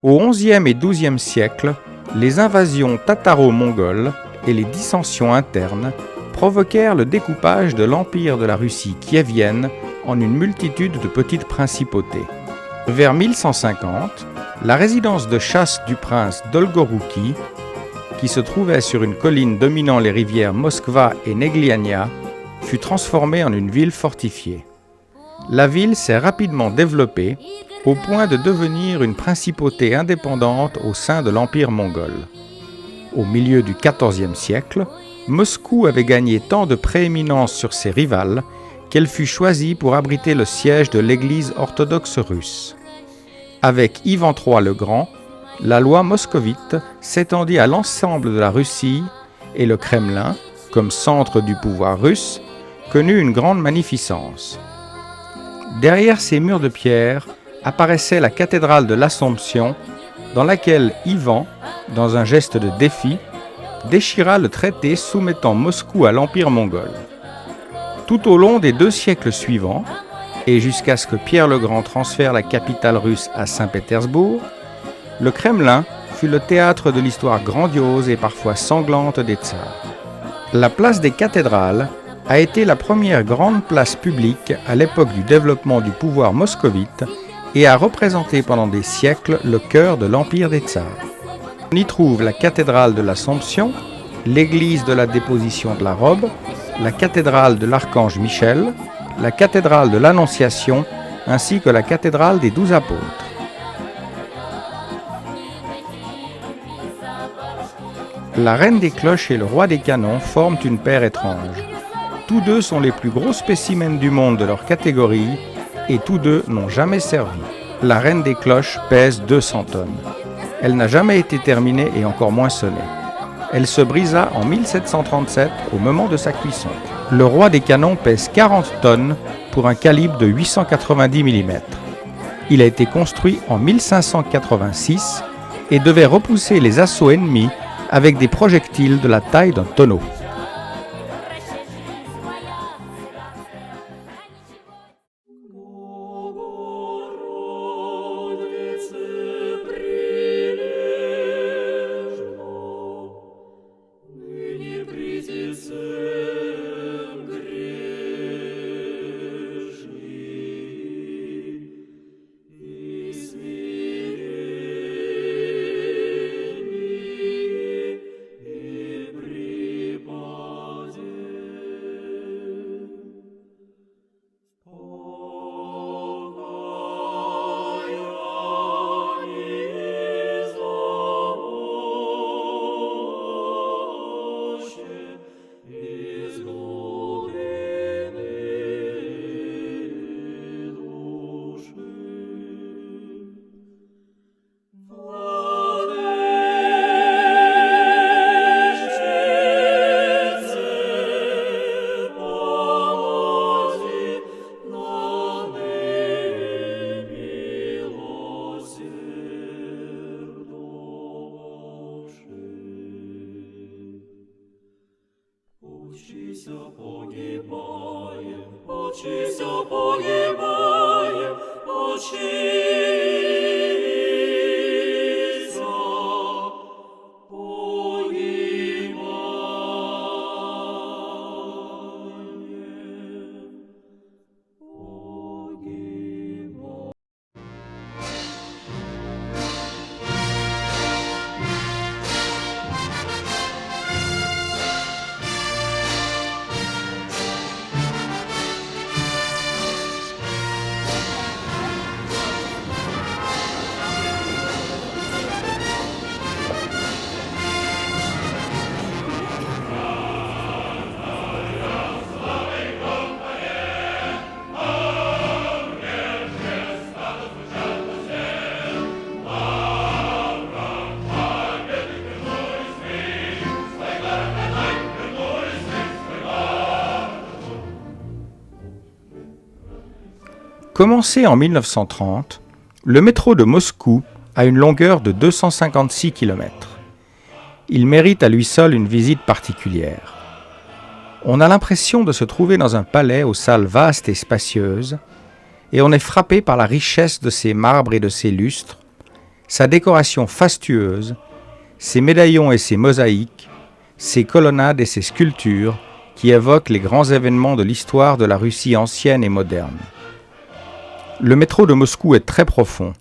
Au XIe et XIIe siècle, les invasions tataro-mongoles et les dissensions internes provoquèrent le découpage de l'empire de la Russie kievienne en une multitude de petites principautés. Vers 1150, la résidence de chasse du prince Dolgorouki, qui se trouvait sur une colline dominant les rivières Moskva et Negliania, fut transformée en une ville fortifiée. La ville s'est rapidement développée au point de devenir une principauté indépendante au sein de l'Empire mongol. Au milieu du XIVe siècle, Moscou avait gagné tant de prééminence sur ses rivales qu'elle fut choisie pour abriter le siège de l'Église orthodoxe russe. Avec Ivan III le Grand, la loi moscovite s'étendit à l'ensemble de la Russie et le Kremlin, comme centre du pouvoir russe, connut une grande magnificence. Derrière ces murs de pierre apparaissait la cathédrale de l'Assomption, dans laquelle Ivan, dans un geste de défi, déchira le traité soumettant Moscou à l'Empire mongol. Tout au long des 2 siècles suivants, et jusqu'à ce que Pierre le Grand transfère la capitale russe à Saint-Pétersbourg, le Kremlin fut le théâtre de l'histoire grandiose et parfois sanglante des tsars. La place des cathédrales a été la première grande place publique à l'époque du développement du pouvoir moscovite et a représenté pendant des siècles le cœur de l'Empire des Tsars. On y trouve la cathédrale de l'Assomption, l'église de la déposition de la robe, la cathédrale de l'Archange Michel, la cathédrale de l'Annonciation, ainsi que la cathédrale des 12 apôtres. La reine des cloches et le roi des canons forment une paire étrange. Tous deux sont les plus gros spécimens du monde de leur catégorie et tous deux n'ont jamais servi. La reine des cloches pèse 200 tonnes. Elle n'a jamais été terminée et encore moins sonnée. Elle se brisa en 1737 au moment de sa cuisson. Le roi des canons pèse 40 tonnes pour un calibre de 890 mm. Il a été construit en 1586 et devait repousser les assauts ennemis avec des projectiles de la taille d'un tonneau. Учися, погибаєм, учися, Commencé en 1930, le métro de Moscou a une longueur de 256 km. Il mérite à lui seul une visite particulière. On a l'impression de se trouver dans un palais aux salles vastes et spacieuses, et on est frappé par la richesse de ses marbres et de ses lustres, sa décoration fastueuse, ses médaillons et ses mosaïques, ses colonnades et ses sculptures qui évoquent les grands événements de l'histoire de la Russie ancienne et moderne. Le métro de Moscou est très profond.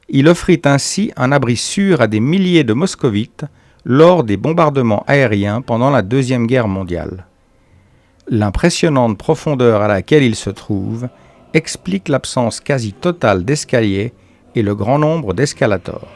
Il offrit ainsi un abri sûr à des milliers de moscovites lors des bombardements aériens pendant la Deuxième Guerre mondiale. L'impressionnante profondeur à laquelle il se trouve explique l'absence quasi totale d'escaliers et le grand nombre d'escalators.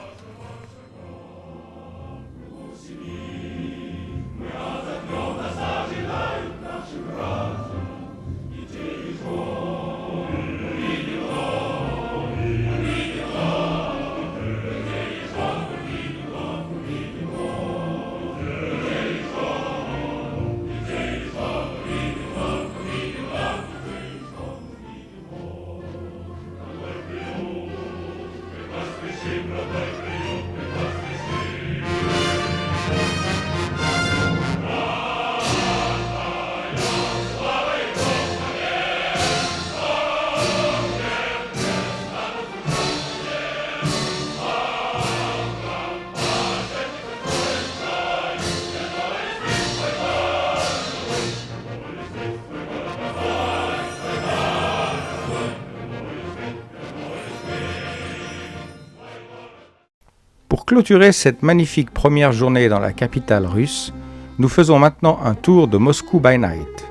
Pour clôturer cette magnifique première journée dans la capitale russe, nous faisons maintenant un tour de Moscou by Night.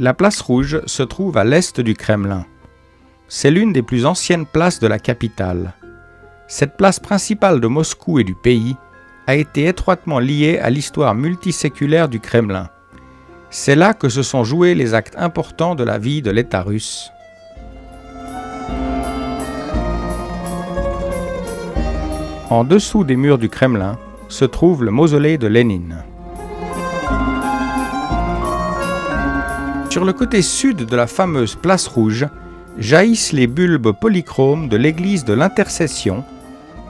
La place Rouge se trouve à l'est du Kremlin. C'est l'une des plus anciennes places de la capitale. Cette place principale de Moscou et du pays a été étroitement liée à l'histoire multiséculaire du Kremlin. C'est là que se sont joués les actes importants de la vie de l'État russe. En dessous des murs du Kremlin se trouve le mausolée de Lénine. Sur le côté sud de la fameuse place Rouge, jaillissent les bulbes polychromes de l'église de l'Intercession,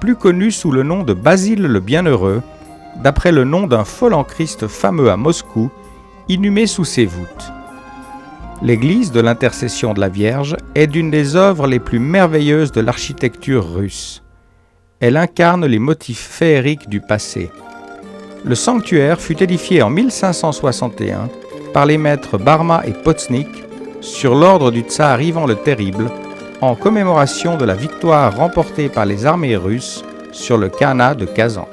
plus connue sous le nom de Basile le Bienheureux, d'après le nom d'un fol en Christ fameux à Moscou, inhumé sous ses voûtes. L'église de l'Intercession de la Vierge est d'une des œuvres les plus merveilleuses de l'architecture russe. Elle incarne les motifs féeriques du passé. Le sanctuaire fut édifié en 1561 par les maîtres Barma et Potsnik sur l'ordre du tsar Ivan le Terrible en commémoration de la victoire remportée par les armées russes sur le Khanat de Kazan.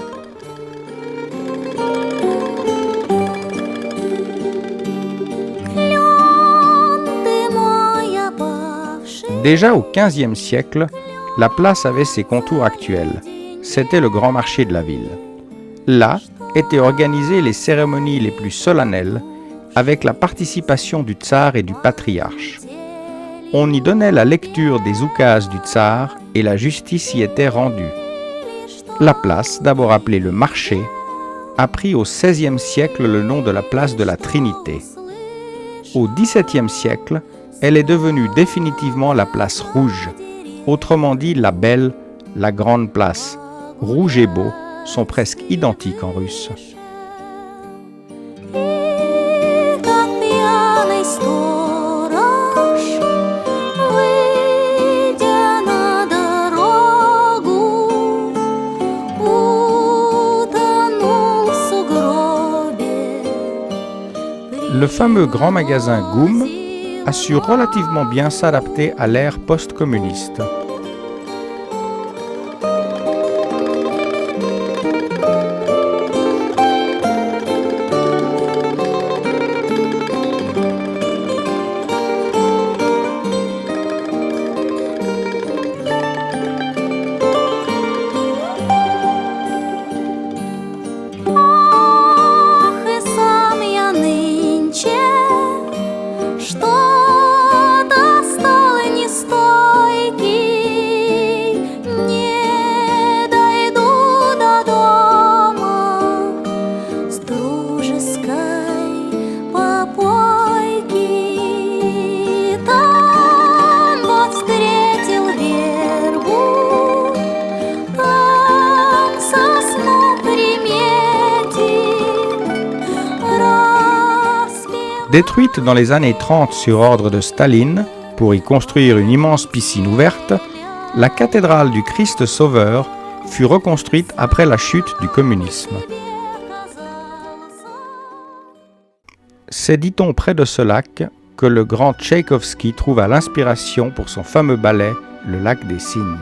Déjà au XVe siècle, la place avait ses contours actuels. C'était le grand marché de la ville. Là étaient organisées les cérémonies les plus solennelles avec la participation du tsar et du patriarche. On y donnait la lecture des oukases du tsar et la justice y était rendue. La place, d'abord appelée le marché, a pris au XVIe siècle le nom de la place de la Trinité. Au XVIIe siècle, elle est devenue définitivement la place Rouge, autrement dit la belle, la grande place. Rouge et beau sont presque identiques en russe. Le fameux grand magasin Goum a su relativement bien s'adapter à l'ère post-communiste. Détruite dans les années 30 sur ordre de Staline pour y construire une immense piscine ouverte, la cathédrale du Christ Sauveur fut reconstruite après la chute du communisme. C'est, dit-on, près de ce lac que le grand Tchaïkovski trouva l'inspiration pour son fameux ballet « Le lac des cygnes ».